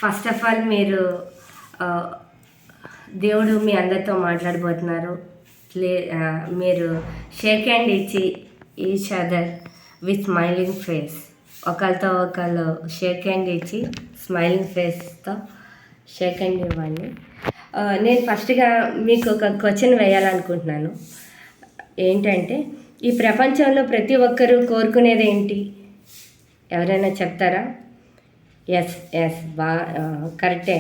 First of all మీరు దేవుడు మీ అందరితో మాట్లాడబోతున్నారు. మీరు షేక్ హ్యాండ్ ఇచ్చి each other with smiling face, ఒకరితో ఒకళ్ళు షేక్ హ్యాండ్ ఇచ్చి స్మైలింగ్ ఫేస్తో షేక్ హ్యాండ్ ఇవ్వండి. నేను ఫస్ట్గా మీకు ఒక క్వశ్చన్ వేయాలనుకుంటున్నాను. ఏంటంటే, ఈ ప్రపంచంలో ప్రతి ఒక్కరూ కోరుకునేది ఏంటి? ఎవరైనా చెప్తారా? ఎస్ కరెక్టే.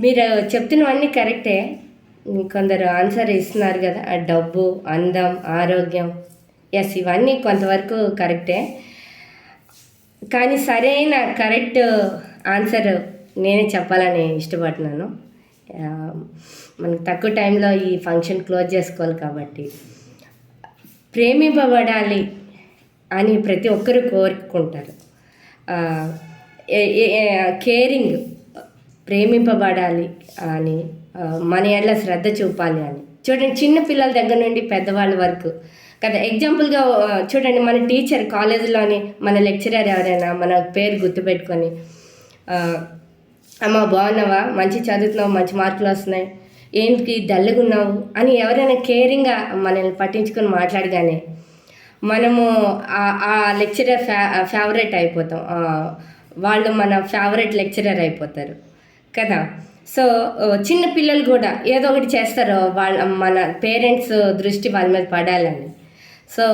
మీరు చెప్తున్నవన్నీ కరెక్టే. కొందరు ఆన్సర్ ఇస్తున్నారు కదా, డబ్బు, అందం, ఆరోగ్యం. ఇవన్నీ కొంతవరకు కరెక్టే. కానీ సరైన కరెక్ట్ ఆన్సర్ నేనే చెప్పాలని ఇష్టపడుతున్నాను. మనకు తక్కువ టైంలో ఈ ఫంక్షన్ క్లోజ్ చేసుకోవాలి కాబట్టి, ప్రేమింపబడాలి అని ప్రతి ఒక్కరు కోరుకుంటారు. కేరింగ్, ప్రేమింపబడాలి అని, మన ఎడల శ్రద్ధ చూపాలి అని. చూడండి, చిన్న పిల్లల దగ్గర నుండి పెద్దవాళ్ళ వరకు కదా. ఎగ్జాంపుల్గా చూడండి, మన టీచర్ కాలేజీలోని మన లెక్చరర్ ఎవరైనా మన పేరు గుర్తుపెట్టుకొని, అమ్మ బాగున్నావా, మంచి చదువుతున్నావు, మంచి మార్కులు వస్తున్నాయి, ఏంటి డల్గా ఉన్నావు అని ఎవరైనా కేరింగ్గా మనల్ని పట్టించుకొని మాట్లాడగానే మనము ఆ లెక్చరర్ ఫేవరెట్ అయిపోతాం. వాళ్ళు మన ఫేవరెట్ లెక్చరర్ అయిపోతారు కదా. సో చిన్న పిల్లలు కూడా ఏదో ఒకటి చేస్తారు మన పేరెంట్స్ దృష్టి వాళ్ళ మీద పడాలని. సో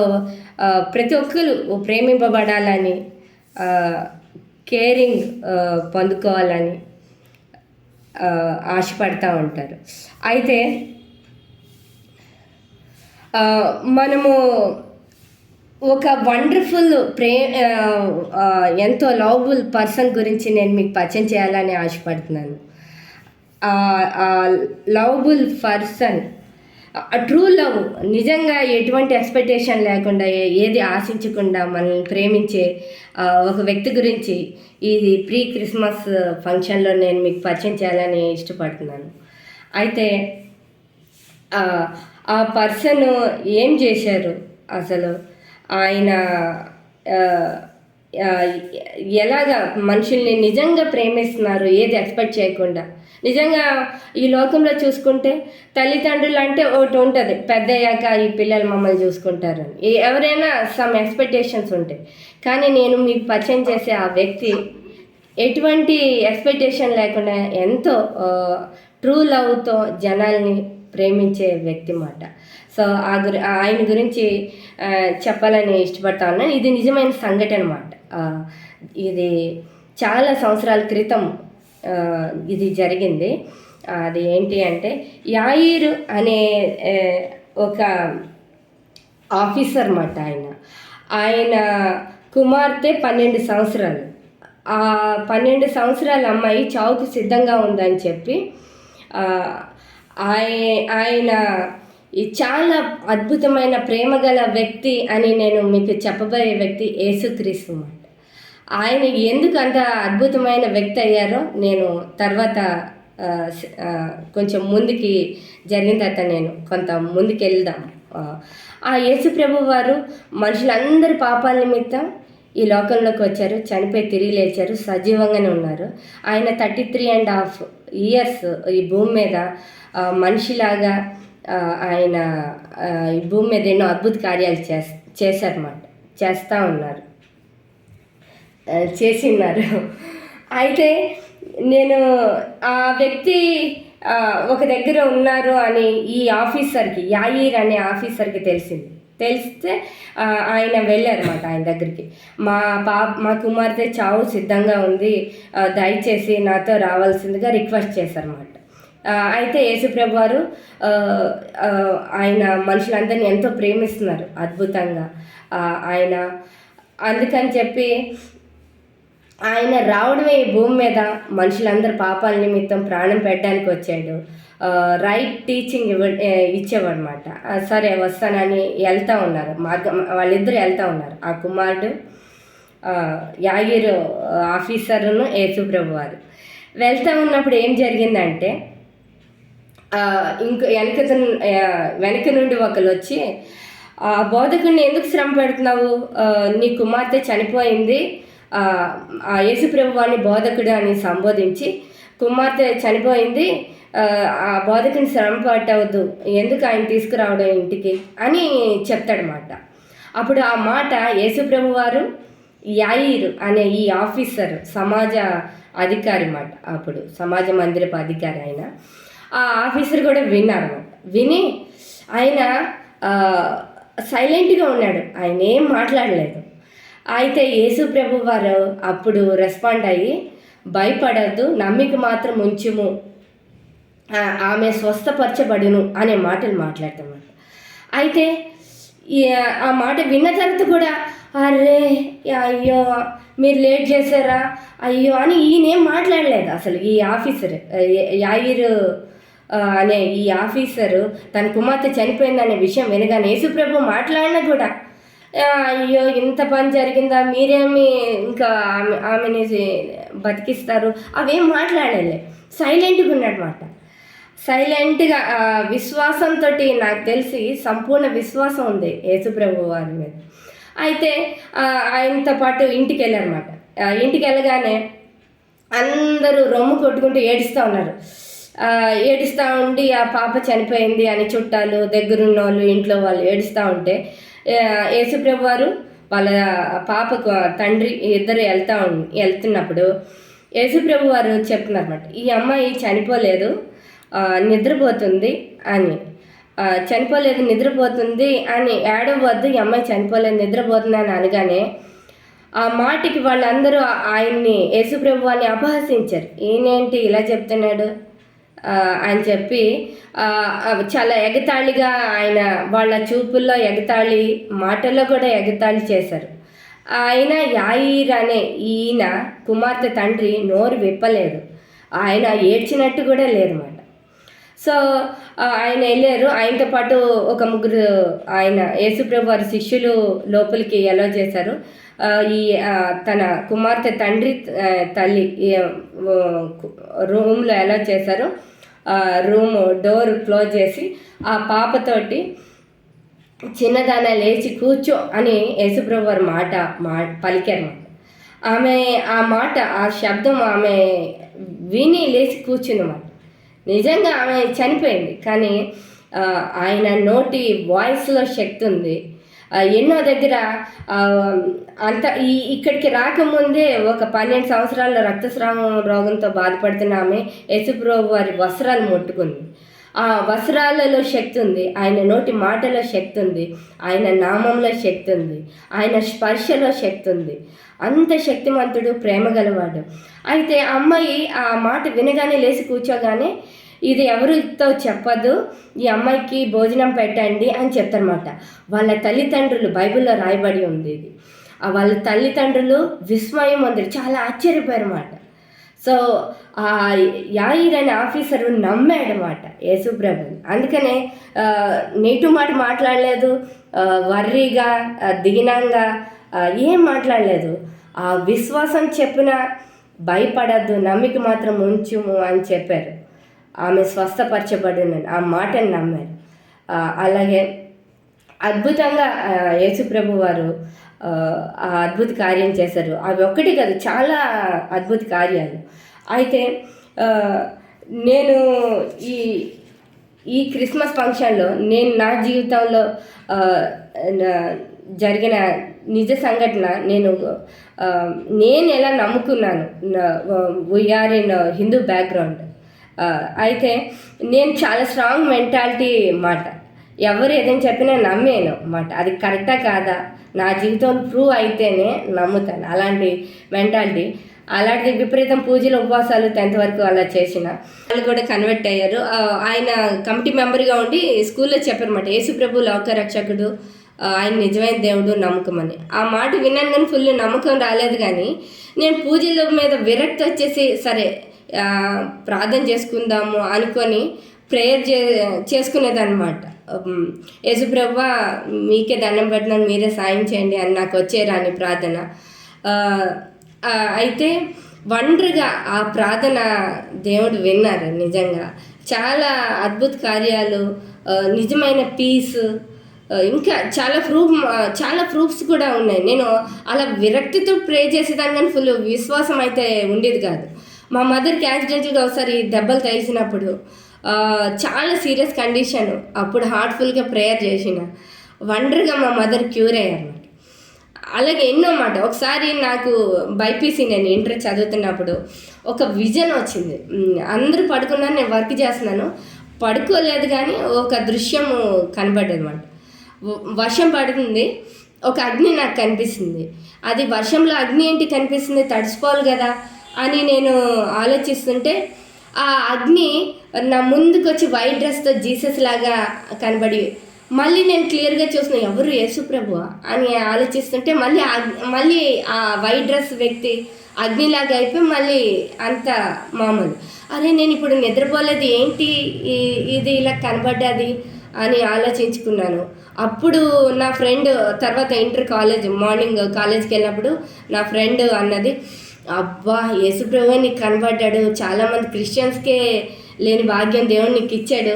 ప్రతి ఒక్కరు ప్రేమింపబడాలని, కేరింగ్ పొందుకోవాలని ఆశపడుతూ ఉంటారు. అయితే మనము ఒక వండర్ఫుల్ ఎంతో లవబుల్ పర్సన్ గురించి నేను మీకు పరిచయం చేయాలని ఆశపడుతున్నాను. లవబుల్ పర్సన్, ట్రూ లవ్, నిజంగా ఎటువంటి ఎక్స్పెక్టేషన్ లేకుండా, ఏది ఆశించకుండా మనల్ని ప్రేమించే ఒక వ్యక్తి గురించి ఇది ప్రీ క్రిస్మస్ ఫంక్షన్లో నేను మీకు పరిచయం చేయాలని ఇష్టపడుతున్నాను. అయితే ఆ పర్సన్ ఏం చేశారు అసలు, ఆయన ఎలాగా మనుషుల్ని నిజంగా ప్రేమిస్తున్నారు, ఏది ఎక్స్పెక్ట్ చేయకుండా. నిజంగా ఈ లోకంలో చూసుకుంటే తల్లిదండ్రులు అంటే ఒకటి ఉంటుంది, పెద్ద అయ్యాక ఈ పిల్లలు మమ్మల్ని చూసుకుంటారని ఎవరైనా సమ్ ఎక్స్పెక్టేషన్స్ ఉంటాయి. కానీ నేను మీకు పరిచయం చేసే ఆ వ్యక్తి ఎటువంటి ఎక్స్పెక్టేషన్ లేకుండా ఎంతో ట్రూ లవ్తో జనాల్ని ప్రేమించే వ్యక్తి మాట. సో ఆయన గురించి చెప్పాలని ఇష్టపడతా ఉన్నాను. ఇది నిజమైన సంఘటన అన్నమాట. ఇది చాలా సంవత్సరాల క్రితం ఇది జరిగింది. అది ఏంటి అంటే, యాయిర్ అనే ఒక ఆఫీసర్ అన్నమాట. ఆయన కుమార్తె 12 సంవత్సరాలు. ఆ 12 సంవత్సరాల అమ్మాయి చావుకు సిద్ధంగా ఉందని చెప్పి ఆయన ఈ చాలా అద్భుతమైన ప్రేమగల వ్యక్తి అని నేను మీకు చెప్పబోయే వ్యక్తి యేసుక్రీస్తు అన్నమాట. ఆయన ఎందుకు అంత అద్భుతమైన వ్యక్తి అయ్యారో నేను తర్వాత కొంచెం ముందుకి జరిగిన తర్వాత నేను కొంత ముందుకు వెళ్దాం. ఆ యేసు ప్రభు వారు మనుషులందరి పాపాల నిమిత్తం ఈ లోకంలోకి వచ్చారు, చనిపోయి తిరిగి లేచారు, సజీవంగానే ఉన్నారు. ఆయన 33.5 ఇయర్స్ ఈ భూమి మీద మనిషిలాగా ఆయన ఈ భూమి మీద ఎన్నో అద్భుత కార్యాలు చేశారన్నమాట, చేసి ఉన్నారు. అయితే నేను ఆ వ్యక్తి ఒక దగ్గర ఉన్నారు అని ఈ ఆఫీసర్కి, యాయిర్ అనే ఆఫీసర్కి తెలిస్తే ఆయన వెళ్ళారన్నమాట ఆయన దగ్గరికి. మా కుమార్తె చావు సిద్ధంగా ఉంది, దయచేసి నాతో రావాల్సిందిగా రిక్వెస్ట్ చేశారన్నమాట. అయితే యేసుప్రభు వారు ఆయన మనుషులందరినీ ఎంతో ప్రేమిస్తున్నారు అద్భుతంగా. ఆయన అందుకని చెప్పి ఆయన రావడమే ఈ భూమి మీద మనుషులందరి పాపాల నిమిత్తం ప్రాణం పెట్టడానికి వచ్చాడు. రైట్ టీచింగ్ ఇచ్చేవాడు అనమాట. సరే వస్తానని వెళ్తూ ఉన్నారు, వాళ్ళిద్దరు వెళ్తూ ఉన్నారు, ఆ కుమారుడు యాయిర్ ఆఫీసర్ను యేసుప్రభు వారు. వెళ్తూ ఉన్నప్పుడు ఏం జరిగిందంటే, వెనక నుండి ఒకరు వచ్చి, బోధకుడిని ఎందుకు శ్రమ పెడుతున్నావు, నీ కుమార్తె చనిపోయింది, ఆ యేసుప్రభు వారిని బోధకుడు అని సంబోధించి, కుమార్తె చనిపోయింది, ఆ బోధకుని శ్రమ పట్టవద్దు, ఎందుకు ఆయన తీసుకురావడం ఇంటికి అని చెప్తాడనమాట. అప్పుడు ఆ మాట యేసుప్రభు వారు యాయిరు అనే ఈ ఆఫీసర్, సమాజ అధికారి మాట, అప్పుడు సమాజ మందిరపు అధికారి ఆయన, ఆ ఆఫీసర్ కూడా విన్నారన్నమాట. విని ఆయన సైలెంట్గా ఉన్నాడు, ఆయన ఏం మాట్లాడలేదు. అయితే యేసు ప్రభు వారు అప్పుడు రెస్పాండ్ అయ్యి, భయపడద్దు, నమ్మిక మాత్రం ఉంచుము, ఆమె స్వస్థపరచబడును అనే మాటలు మాట్లాడతామన్నమాట. అయితే ఆ మాట విన్న తర్వాత కూడా, అరే అయ్యో మీరు లేట్ చేశారా అయ్యో అని ఈయనేం మాట్లాడలేదు అసలు. ఈ ఆఫీసర్ యాయిరు అనే ఈ ఆఫీసరు తన కుమార్తె చనిపోయిందనే విషయం వినగానే యేసుప్రభు మాట్లాడినా కూడా, అయ్యో ఇంత పని జరిగిందా, మీరేమి ఇంకా ఆమెని బతికిస్తారు, అవేం మాట్లాడలే, సైలెంట్గా ఉన్నమాట. సైలెంట్గా విశ్వాసంతో, నాకు తెలిసి సంపూర్ణ విశ్వాసం ఉంది యేసుప్రభు వారి మీద. అయితే ఆయనతో పాటు ఇంటికి వెళ్ళారన్నమాట. ఇంటికి వెళ్ళగానే అందరూ రొమ్ము కొట్టుకుంటూ ఏడుస్తూ ఉన్నారు. ఏడుస్తూ ఉండి ఆ పాప చనిపోయింది అని చుట్టాలు, దగ్గరున్న వాళ్ళు, ఇంట్లో వాళ్ళు ఏడుస్తూ ఉంటే యేసుప్రభు వారు వాళ్ళ పాపకు తండ్రి ఇద్దరు వెళ్తున్నప్పుడు యేసుప్రభు వారు చెప్తున్నారన్నమాట, ఈ అమ్మాయి చనిపోలేదు, నిద్రపోతుంది అని. చనిపోలేదు, నిద్రపోతుంది అని, ఏడవద్దు, ఈ అమ్మాయి చనిపోలేదు, నిద్రపోతుంది అని అనగానే ఆ మాటికి వాళ్ళందరూ ఆయన్ని, యేసుప్రభు వారిని అపహసించారు. ఈయనేంటి ఇలా చెప్తున్నాడు అని చెప్పి చాలా ఎగతాళిగా, ఆయన వాళ్ళ చూపుల్లో ఎగతాళి, మాటల్లో కూడా ఎగతాళి చేశారు. ఆయన యాయిర్ అనే ఈయన కుమార్తె తండ్రి నోరు విప్పలేదు, ఆయన ఏడ్చినట్టు కూడా లేదన్నమాట. సో ఆయన వెళ్ళారు. ఆయనతో పాటు ఒక ముగ్గురు ఆయన యేసుప్రభు వారి శిష్యులు లోపలికి ఎలా చేశారు. ఈ తన కుమార్తె తండ్రి తల్లి రూమ్లో ఎలా చేశారు, రూమ్ డోర్ క్లోజ్ చేసి ఆ పాపతోటి, చిన్నదాన లేచి కూర్చో అని యేసుప్రభు వారి మాట పలికారు. ఆమె ఆ మాట, ఆ శబ్దం ఆమె విని లేచి కూర్చున్నమాట. నిజంగా ఆమె చనిపోయింది, కానీ ఆయన నోటి వాయిస్లో శక్తి ఉంది. ఎన్నో దగ్గర అంత ఇక్కడికి రాకముందే ఒక 12 సంవత్సరాల రక్తస్రావం రోగంతో బాధపడుతున్న ఆమె యేసుప్రభు వారి వస్త్రాలు ముట్టుకుంది. ఆ వస్త్రాలలో శక్తి ఉంది, ఆయన నోటి మాటలో శక్తి ఉంది, ఆయన నామంలో శక్తి ఉంది, ఆయన స్పర్శలో శక్తి ఉంది. అంత శక్తిమంతుడు, ప్రేమ గలవాడు. అయితే అమ్మాయి ఆ మాట వినగానే లేచి కూర్చోగానే, ఇది ఎవరితో చెప్పదు, ఈ అమ్మాయికి భోజనం పెట్టండి అని చెప్తారన్నమాట. వాళ్ళ తల్లిదండ్రులు, బైబిల్లో రాయబడి ఉంది ఇది, వాళ్ళ తల్లిదండ్రులు విస్మయం ఉంది, చాలా ఆశ్చర్యపోయారన్నమాట. సో ఆ యాయిర్ అనే ఆఫీసరు నమ్మాడనమాట యేసుప్రభుని. అందుకనే నెగిటివ్ మాట మాట్లాడలేదు, వర్రీగా, దీనంగా ఏం మాట్లాడలేదు. ఆ విశ్వాసం చెప్పిన, భయపడద్దు, నమ్మిక మాత్రం ఉంచుము అని చెప్పారు. ఆమె స్వస్థపరచబడినని ఆ మాటను నమ్మారు. అలాగే అద్భుతంగా యేసుప్రభు వారు ఆ అద్భుత కార్యం చేశారు. అవి ఒక్కటి కాదు, చాలా అద్భుత కార్యాలు. అయితే నేను ఈ క్రిస్మస్ ఫంక్షన్లో నేను నా జీవితంలో జరిగిన నిజ సంఘటన, నేను ఎలా నమ్ముకున్నాను. We are in Hindu background. అయితే నేను చాలా స్ట్రాంగ్ మెంటాలిటీ మాట, ఎవరు ఏదైనా చెప్పినా నమ్మేను మాట, అది కరెక్టా కాదా నా జీవితం ప్రూవ్ అయితేనే నమ్ముతాను, అలాంటి మెంటాలిటీ. అలాంటి విపరీతం పూజలు, ఉపవాసాలు 10th వరకు అలా చేసిన వాళ్ళు కూడా కన్వర్ట్ అయ్యారు. ఆయన కమిటీ మెంబర్గా ఉండి స్కూల్లో చెప్పారన్నమాట, యేసుప్రభు లోకరక్షకుడు, ఆయన నిజమైన దేవుడు, నమ్మకం అని. ఆ మాట విన్నాను కానీ ఫుల్ నమ్మకం రాలేదు. కానీ నేను పూజల మీద విరక్తి వచ్చేసి, సరే ప్రార్థన చేసుకుందాము అనుకొని ప్రేయర్ చేసుకునేదన్నమాట. యేసుప్రభువా మీకే దండం పెట్టినాను, మీరే సాయం చేయండి అని నాకు వచ్చేరాని ప్రార్థన. అయితే వండర్గా ఆ ప్రార్థన దేవుడు విన్నారు. నిజంగా చాలా అద్భుత కార్యాలు, నిజమైన పీస్, ఇంకా చాలా ప్రూఫ్స్ కూడా ఉన్నాయి. నేను అలా విరక్తితో ప్రే చేసేదాన్ని కానీ ఫుల్ విశ్వాసం అయితే ఉండేది కాదు. మా మదర్కి యాక్సిడెంటల్గా ఒకసారి దెబ్బలు తగిలిసినప్పుడు చాలా సీరియస్ కండిషన్, అప్పుడు హార్ట్ఫుల్గా ప్రేయర్ చేసిన వండర్గా మా మదర్ క్యూర్ అయ్యారు. అలాగే ఎన్నో మాట. ఒకసారి నాకు బైపీసీ, నేను ఇంటర్ చదువుతున్నప్పుడు ఒక విజన్ వచ్చింది. అందరూ పడుకున్నాను, నేను వర్క్ చేస్తున్నాను, పడుకోలేదు కానీ ఒక దృశ్యము కనబడ్డది అన్నమాట. వర్షం పడుతుంది, ఒక అగ్ని నాకు కనిపిస్తుంది. అది వర్షంలో అగ్ని ఏంటి కనిపిస్తుంది, తడిసిపోవాలి కదా అని నేను ఆలోచిస్తుంటే ఆ అగ్ని నా ముందుకు వచ్చి వైట్ డ్రెస్తో జీసస్ లాగా కనబడి, మళ్ళీ నేను క్లియర్గా చూసిన ఎవరు యేసు ప్రభు అని ఆలోచిస్తుంటే మళ్ళీ ఆ వైట్ డ్రెస్ వ్యక్తి అగ్నిలాగా అయిపోయి మళ్ళీ అంత మామూలు. అరే నేను ఇప్పుడు నిద్రపోలేదు, ఏంటి ఇది ఇలా కనబడ్డది అని ఆలోచించుకున్నాను. అప్పుడు నా ఫ్రెండ్ తర్వాత ఇంటర్ మార్నింగ్ కాలేజ్కి వెళ్ళినప్పుడు నా ఫ్రెండ్ అన్నది, అబ్బా యేసుప్రభు నీకు కనబడ్డాడు, చాలామంది క్రిస్టియన్స్కే లేని భాగ్యం దేవుడు నీకు ఇచ్చాడు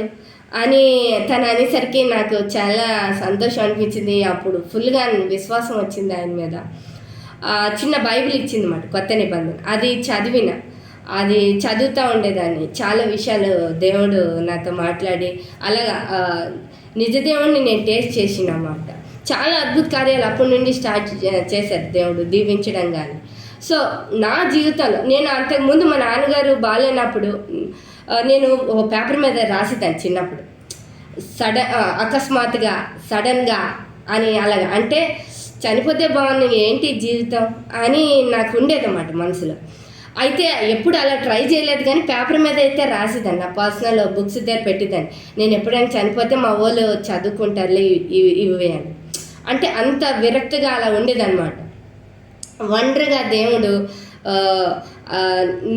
అని తను అనేసరికి నాకు చాలా సంతోషం అనిపించింది. అప్పుడు ఫుల్గా విశ్వాసం వచ్చింది ఆయన మీద. చిన్న బైబిల్ ఇచ్చింది అన్నమాట, కొత్త నిబంధన. అది చదువుతూ ఉండేదాన్ని. చాలా విషయాలు దేవుడు నాతో మాట్లాడి అలాగా నిజ దేవుడిని నేను టేస్ట్ చేసిన అన్నమాట. చాలా అద్భుత కార్యాలు అప్పటి నుండి స్టార్ట్ చేశారు దేవుడు దీవించడం కానీ. సో నా జీవితంలో నేను అంతకుముందు మా నాన్నగారు బాగాలేనప్పుడు నేను ఒక పేపర్ మీద రాసేదాన్ని చిన్నప్పుడు, అకస్మాత్తుగా సడన్గా అని అలాగా, అంటే చనిపోతే బాగుంది ఏంటి జీవితం అని నాకు ఉండేదన్నమాట మనసులో. అయితే ఎప్పుడు అలా ట్రై చేయలేదు కానీ పేపర్ మీద అయితే రాసేదాన్ని, నా పర్సనల్ బుక్స్ దగ్గర పెట్టేదాన్ని. నేను ఎప్పుడైనా చనిపోతే మా వాళ్ళు చదువుకుంటారులే ఇవి అని, అంటే అంత విరక్తిగా అలా ఉండేదన్నమాట. వండర్గా దేవుడు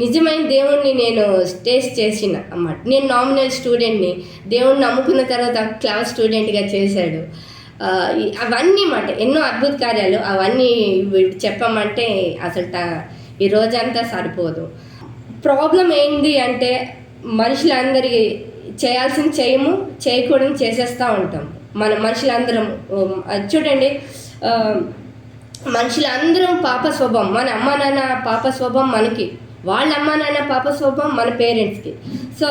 నిజమైన దేవుణ్ణి నేను టేస్ట్ చేసిన అన్నమాట. నేను నామినల్ స్టూడెంట్ని, దేవుణ్ణి నమ్ముకున్న తర్వాత క్లాస్ స్టూడెంట్గా చేశాడు. అవన్నీ మాట ఎన్నో అద్భుత కార్యాలు, అవన్నీ చెప్పమంటే అసలు ఈ రోజంతా సరిపోదు. ప్రాబ్లం ఏంటి అంటే మనుషులందరికీ చేయాల్సింది చేయకూడదు చేసేస్తూ ఉంటాం. మనుషులందరం చూడండి, మనుషులందరం పాప స్వభావం. మన అమ్మ నాన్న పాప స్వభావం మనకి, వాళ్ళ అమ్మ నాన్న పాప స్వభావం మన పేరెంట్స్కి. సో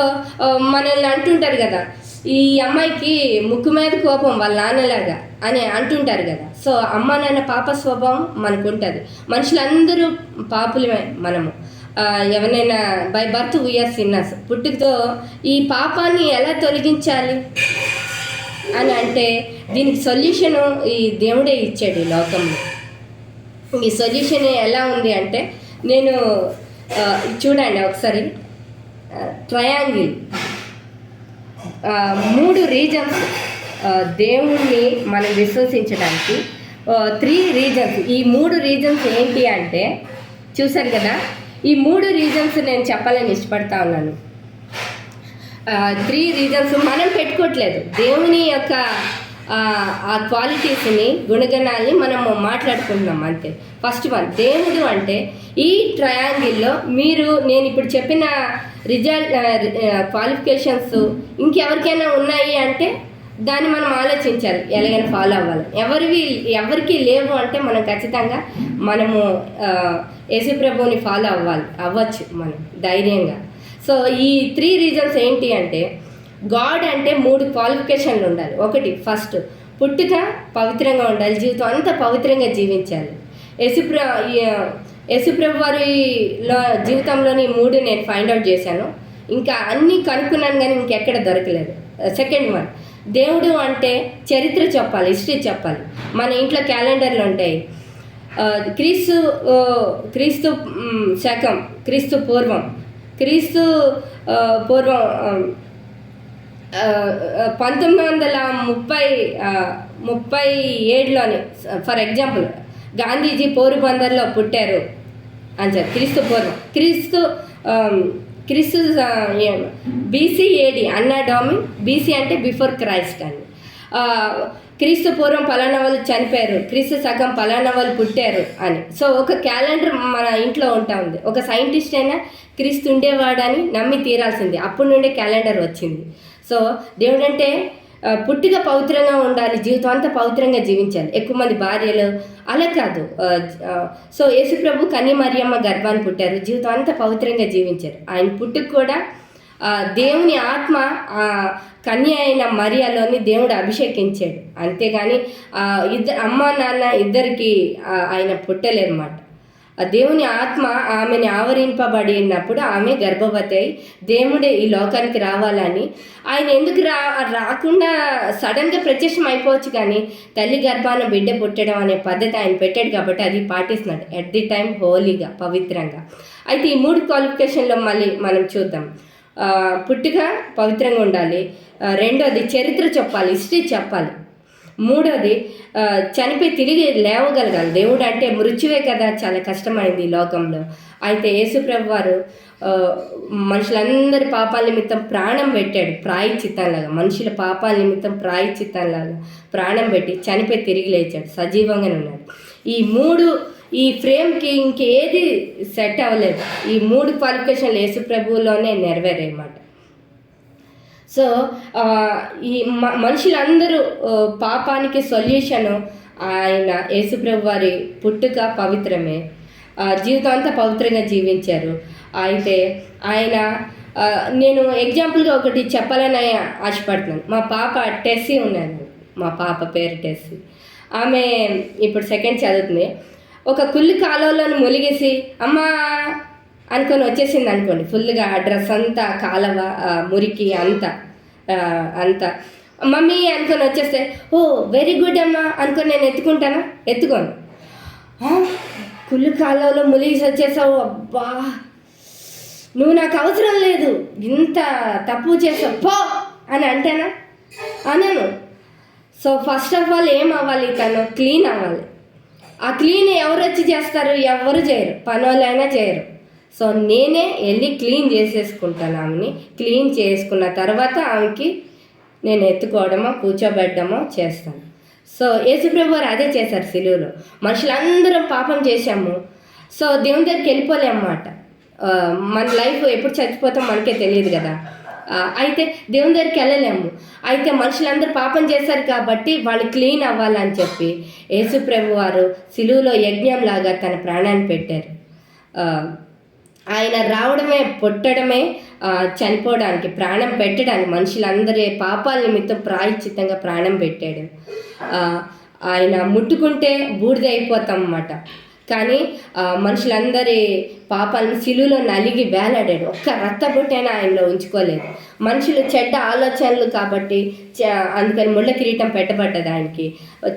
మనల్ని అంటుంటారు కదా, ఈ అమ్మాయికి ముక్కు మీద కోపం వాళ్ళ నాన్నలాగా అని అంటుంటారు కదా. సో అమ్మ నాన్న పాప స్వభావం మనకు ఉంటుంది. మనుషులందరూ పాపులమే మనము. ఎవరైనా బై బర్త్ వీఆర్ సిన్నర్స్. పుట్టుకతో ఈ పాపాన్ని ఎలా తొలగించాలి అని అంటే దీనికి సొల్యూషను ఈ దేవుడే ఇచ్చాడు ఈ లోకంలో. ఈ సొల్యూషన్ ఎలా ఉంది అంటే, నేను చూడండి ఒకసారి, ట్రయాంగిల్ 3 రీజన్స్ దేవుణ్ణి మనం విశ్వసించడానికి 3 రీజన్స్. ఈ 3 రీజన్స్ ఏంటి అంటే చూసారు కదా, ఈ 3 రీజన్స్ నేను చెప్పాలని ఇష్టపడతా ఉన్నాను. 3 రీజన్స్ మనం పెట్టుకోవట్లేదు, దేవుని యొక్క ఆ క్వాలిటీస్ని గుణగణాలని మనము మాట్లాడుకుంటున్నాం అంతే. ఫస్ట్ వన్, దేవుడు అంటే ఈ ట్రయాంగిల్లో నేను ఇప్పుడు చెప్పిన క్వాలిఫికేషన్స్ ఇంకెవరికైనా ఉన్నాయి అంటే దాన్ని మనం ఆలోచించాలి, ఎలాగైనా ఫాలో అవ్వాలి. ఎవరికి లేవు అంటే మనం ఖచ్చితంగా మనము యేసుప్రభువుని ఫాలో అవ్వచ్చు మనం ధైర్యంగా. సో ఈ 3 రీజన్స్ ఏంటి అంటే, గాడ్ అంటే 3 క్వాలిఫికేషన్లు ఉండాలి. ఒకటి, ఫస్ట్ పుట్టుక పవిత్రంగా ఉండాలి, జీవితం అంతా పవిత్రంగా జీవించాలి. యేసుప్రభు వారిలో జీవితంలోని 3 నేను ఫైండ్ అవుట్ చేశాను. ఇంకా అన్నీ కనుక్కున్నాను కానీ ఇంకెక్కడ దొరకలేదు. సెకండ్ వన్, దేవుడు అంటే చరిత్ర చెప్పాలి, హిస్టరీ చెప్పాలి. మన ఇంట్లో క్యాలెండర్లు ఉంటాయి, క్రీస్తు శకం, క్రీస్తు పూర్వం 1937లోని ఫర్ ఎగ్జాంపుల్ గాంధీజీ పోరుబందర్లో పుట్టారు అని చెప్పి క్రీస్తు పూర్వం, క్రీస్తు బీసీఏడి అన్నా డామిన్, బీసీ అంటే బిఫోర్ క్రైస్ట్ అని. క్రీస్తు పూర్వం పలానా వాళ్ళు చనిపోయారు, క్రీస్తు సగం పలానా వాళ్ళు పుట్టారు అని. సో ఒక క్యాలెండర్ మన ఇంట్లో ఉంటా ఉంది. ఒక సైంటిస్ట్ అయినా క్రీస్తు ఉండేవాడని నమ్మి తీరాల్సింది, అప్పటి నుండే క్యాలెండర్ వచ్చింది. సో దేవుడు అంటే పుట్టిక పవిత్రంగా ఉండాలి, జీవితం అంతా పవిత్రంగా జీవించాలి, ఎక్కువ మంది భార్యలు అలా కాదు. సో యేసుప్రభు కన్య మరియమ్మ గర్భాన్ని పుట్టారు, జీవితం అంతా పవిత్రంగా జీవించారు. ఆయన పుట్టుక కూడా దేవుని ఆత్మ కన్య అయిన మరియలోని దేవుడు అభిషేకించాడు, అంతేగాని అమ్మ నాన్న ఇద్దరికి ఆయన పుట్టలేదన్నమాట. దేవుని ఆత్మ ఆమెని ఆవరింపబడినప్పుడు ఆమె గర్భవతి అయి దేవుడే ఈ లోకానికి రావాలని, ఆయన ఎందుకు రాకుండా సడన్గా ప్రత్యక్షం అయిపోవచ్చు, కానీ తల్లి గర్భాన బిడ్డ పుట్టడం అనే పద్ధతి ఆయన పెట్టాడు కాబట్టి అది పాటిస్తున్నాడు ఎట్ ది టైం హోలీగా, పవిత్రంగా. అయితే ఈ 3 క్వాలిఫికేషన్లో మళ్ళీ మనం చూద్దాం. పుట్టుక పవిత్రంగా ఉండాలి, రెండోది చరిత్ర చెప్పాలి, హిస్టరీ చెప్పాలి, మూడోది చనిపోయి తిరిగి లేవగలగాలి. దేవుడు అంటే మృత్యువే కదా, చాలా కష్టమైంది ఈ లోకంలో. అయితే యేసుప్రభు వారు మనుషులందరి పాపాల నిమిత్తం ప్రాణం పెట్టాడు, ప్రాయశ్చిత్తంలాగా, మనుషుల పాపాల నిమిత్తం ప్రాయశ్చిత్తంలాగా ప్రాణం పెట్టి చనిపోయి తిరిగి లేచాడు, సజీవంగానే ఉన్నాడు. ఈ ఫ్రేమ్కి ఇంకేది సెట్ అవ్వలేదు. ఈ 3 క్వాలిఫికేషన్లు యేసుప్రభువులోనే నెరవేరాయన్నమాట. సో ఈ మనుషులందరూ పాపానికి సొల్యూషను ఆయన యేసుప్రభు వారి పుట్టుక పవిత్రమే, జీవితం అంతా పవిత్రంగా జీవించారు. అయితే ఆయన నేను ఎగ్జాంపుల్గా ఒకటి చెప్పాలని ఆశపడుతున్నాను. మా పాప టెస్సీ ఉన్నాను, మా పాప పేరు టెస్సీ. ఆమె ఇప్పుడు 2nd చదువుతుంది. ఒక కుళ్ళు కాలువలను ములిగేసి అమ్మా అనుకొని వచ్చేసింది అనుకోండి, ఫుల్గా డ్రెస్ అంతా కాలవ మురికి అంతా మమ్మీ అనుకొని వచ్చేస్తే, ఓ వెరీ గుడ్ అమ్మా అనుకొని నేను ఎత్తుకోను. కుళ్ళు కాలువలో ములిగేసి వచ్చేసావు, అబ్బా నువ్వు నాకు అవసరం లేదు, ఇంత తప్పు చేసావు పో అని అంటేనా? అనను. సో ఫస్ట్ ఆఫ్ ఆల్ ఏం అవ్వాలి, తను క్లీన్ అవ్వాలి. ఆ క్లీన్ ఎవరు వచ్చి చేస్తారు? ఎవరు చేయరు, పనోళ్ళైనా చేయరు. సో నేనే వెళ్ళి క్లీన్ చేసేసుకుంటాను ఆమెని. క్లీన్ చేసుకున్న తర్వాత ఆమెకి నేను ఎత్తుకోవడమో కూర్చోబెట్టడమో చేస్తాను. సో యేసుప్రభు వారు అదే చేశారు సిలువలో. మనుషులందరం పాపం చేశాము, సో దేవుని దగ్గరికి వెళ్ళిపోలేమన్నమాట. మన లైఫ్ ఎప్పుడు చచ్చిపోతాం మనకే తెలియదు కదా. అయితే దేవుని దగ్గరికి వెళ్ళలేము. అయితే మనుషులందరూ పాపం చేశారు కాబట్టి వాళ్ళు క్లీన్ అవ్వాలని చెప్పి యేసుప్రభు వారు సిలువలో యజ్ఞంలాగా తన ప్రాణాన్ని పెట్టారు. ఆయన రావడమే, పుట్టడమే, చనిపోవడానికి, ప్రాణం పెట్టడానికి, మనుషులందరి పాపాల నిమిత్తం ప్రాయశ్చిత్తంగా ప్రాణం పెట్టాడు. ఆయన ముట్టుకుంటే బూడిద అయిపోతాం అన్నమాట, కానీ మనుషులందరి పాపాలను సిలువలో నలిగి వేలాడాడు. ఒక్క రక్తబొట్టైనా ఆయనలో ఉంచుకోలేదు. మనుషులు చెడ్డ ఆలోచనలు కాబట్టి అందుకని ముళ్ళ కిరీటం పెట్టబడ్డది ఆయనకి.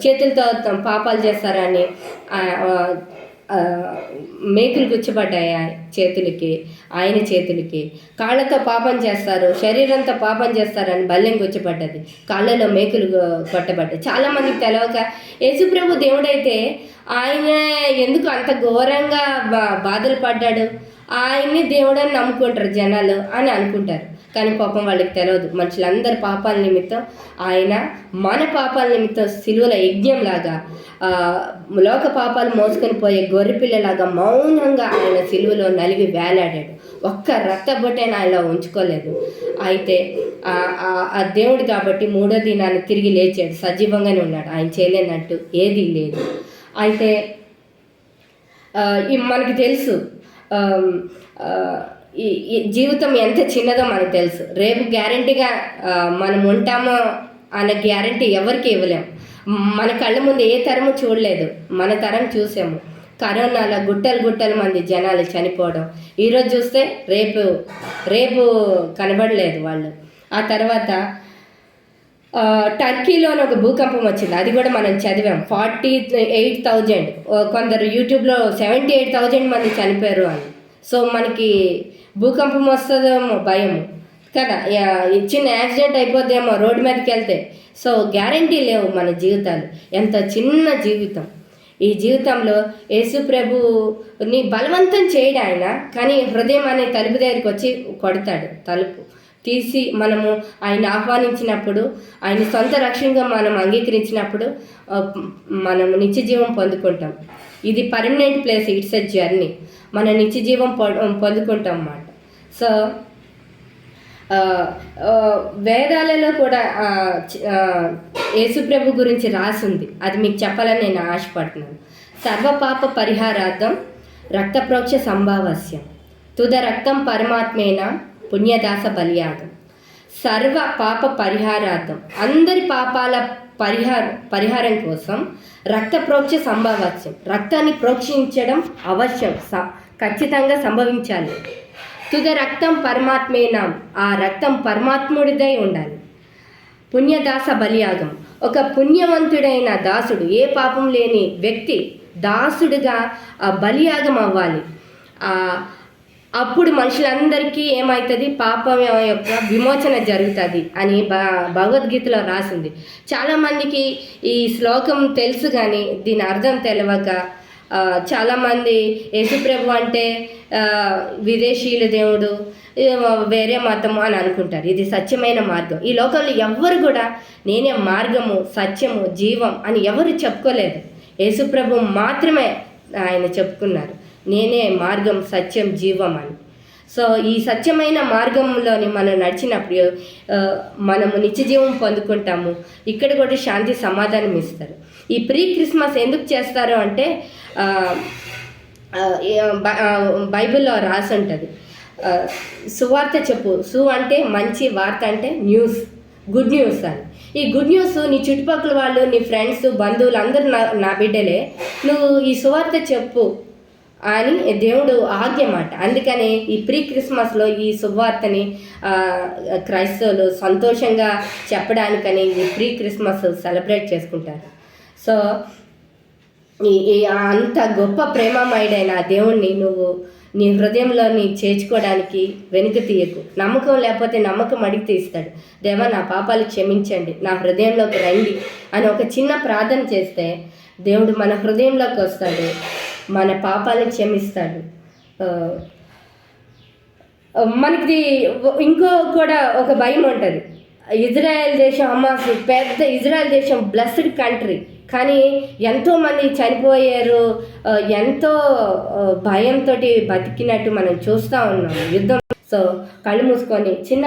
చేతులతో పాపాలు చేస్తారని మేకులు గుచ్చబడ్డాయి ఆయన చేతులకి. కాళ్ళతో పాపం చేస్తారు, శరీరంతో పాపం చేస్తారని బల్లెం గుచ్చబడ్డది, కాళ్ళలో మేకులు కొట్టబడ్డాయి. చాలామందికి తెలవక యేసుప్రభు దేవుడైతే ఆయన ఎందుకు అంత ఘోరంగా బాధలు పడ్డాడు, ఆయన్ని దేవుడని నమ్ముకుంటారు జనాలు అని అనుకుంటారు. కానీ పాపం వాళ్ళకి తెలియదు, మనుషులందరి పాపాల నిమిత్తం ఆయన మన పాపాల నిమిత్తం సిలువల యజ్ఞంలాగా, లోక పాపాలు మోసుకొని పోయే గొర్రెపిల్లలాగా మౌనంగా ఆయన సిలువలో నలిగి వేలాడాడు. ఒక్క రక్తబొట్టైనా ఆయనలో ఉంచుకోలేదు. అయితే ఆ దేవుడు కాబట్టి 3వ దినాన్ని తిరిగి లేచాడు, సజీవంగానే ఉన్నాడు, ఆయన చేయలేనట్టు ఏదీ లేదు. అయితే మనకి తెలుసు ఈ జీవితం ఎంత చిన్నదో మనకు తెలుసు. రేపు గ్యారంటీగా మనం ఉంటామో అనే గ్యారంటీ ఎవరికి ఇవ్వలేము. మన కళ్ళ ముందు ఏ తరము చూడలేదు, మన తరం చూసాము. కరోనాలో గుట్టలు మంది జనాలు చనిపోవడం, ఈరోజు చూస్తే రేపు కనబడలేదు వాళ్ళు. ఆ తర్వాత టర్కీలోని ఒక భూకంపం వచ్చింది, అది కూడా మనం చదివాం. 48,000, కొందరు యూట్యూబ్లో 78,000 మంది చనిపోయారు అని. సో మనకి భూకంపం వస్తుందేమో భయము కదా, చిన్న యాక్సిడెంట్ అయిపోద్దేమో రోడ్డు మీదకి వెళ్తే. సో గ్యారంటీ లేవు మన జీవితాలు, ఎంత చిన్న జీవితం. ఈ జీవితంలో యేసుప్రభుని బలవంతం చేయడు ఆయన, కానీ హృదయం అనే తలుపు దగ్గరికి వచ్చి కొడతాడు. తలుపు తీసి మనము ఆయన ఆహ్వానించినప్పుడు, ఆయన సొంత రక్షణగా మనం అంగీకరించినప్పుడు మనము నిత్యజీవం పొందుకుంటాం. ఇది permanent place, it's a journey. మన నిత్యజీవం పొందుకుంటాం అన్నమాట. సో ఆ, ఆ, వేదాలలో కూడా యేసుప్రభు గురించి రాసింది, అది మీకు చెప్పాలని నేను ఆశపడుతున్నాను. సర్వపాప పరిహారార్థం రక్త ప్రోక్ష సంభావస్యం తుద రక్తం పరమాత్మేన పుణ్యదాస బలియాగం. సర్వ పాప పరిహారార్థం, అందరి పాపాల పరిహారం కోసం రక్త ప్రోక్ష సంభావస్యం, రక్తాన్ని ప్రోక్షించడం అవశ్యం, ఖచ్చితంగా సంభవించాలి. తుద రక్తం పరమాత్మేనాం, ఆ రక్తం పరమాత్ముడిదై ఉండాలి. పుణ్యదాస బలియాగం, ఒక పుణ్యవంతుడైన దాసుడు, ఏ పాపం లేని వ్యక్తి దాసుడిగా బలియాగం అవ్వాలి. అప్పుడు మనుషులందరికీ ఏమవుతుంది, పాపం యొక్క విమోచన జరుగుతుంది అని భగవద్గీతలో రాసింది. చాలామందికి ఈ శ్లోకం తెలుసు కానీ దీని అర్థం తెలియక చాలామంది యేసుప్రభు అంటే విదేశీయుల దేవుడు, వేరే మతము అని అనుకుంటారు. ఇది సత్యమైన మార్గం. ఈ లోకంలో ఎవ్వరు కూడా నేనే మార్గము, సత్యము, జీవం అని ఎవరు చెప్పుకోలేదు. యేసుప్రభు మాత్రమే ఆయన చెప్పుకున్నారు, నేనే మార్గం, సత్యం, జీవం అని. సో ఈ సత్యమైన మార్గంలోని మనం నడిచినప్పుడు మనము నిత్యజీవం పొందుకుంటాము. ఇక్కడ కూడా శాంతి, సమాధానం ఇస్తారు. ఈ ప్రీ క్రిస్మస్ ఎందుకు చేస్తారు అంటే బైబిల్లో రాసి ఉంటుంది, సువార్త చెప్పు. అంటే మంచి, వార్త అంటే న్యూస్, గుడ్ న్యూస్ అని. ఈ గుడ్ న్యూస్ నీ చుట్టుపక్కల వాళ్ళు, నీ ఫ్రెండ్స్, బంధువులు అందరూ నా బిడ్డలే, నువ్వు ఈ సువార్త చెప్పు అని దేవుడు ఆజ్ఞ మాట. అందుకని ఈ ప్రీ క్రిస్మస్లో ఈ సువార్తని క్రైస్తవులు సంతోషంగా చెప్పడానికని ఈ ప్రీ క్రిస్మస్ సెలబ్రేట్ చేసుకుంటారు. సో అంత గొప్ప ప్రేమమయుడైన దేవుణ్ణి నువ్వు నీ హృదయంలోని చేర్చుకోవడానికి వెనుక తీయకు. నమ్మకం లేకపోతే నమ్మకం అడిగి తీస్తాడు. దేవా, నా పాపాలు క్షమించండి, నా హృదయంలోకి రండి అని ఒక చిన్న ప్రార్థన చేస్తే దేవుడు మన హృదయంలోకి వస్తాడు, మన పాపాలను క్షమిస్తాడు. మనకి ఇంకో కూడా ఒక భయం ఉంటుంది. ఇజ్రాయెల్ దేశం, హమాస్ పెద్ద ఇజ్రాయెల్ దేశం బ్లెస్డ్ కంట్రీ, కానీ ఎంతోమంది చనిపోయారు, ఎంతో భయంతో బతికినట్టు మనం చూస్తూ ఉన్నాం యుద్ధం. సో కళ్ళు మూసుకొని చిన్న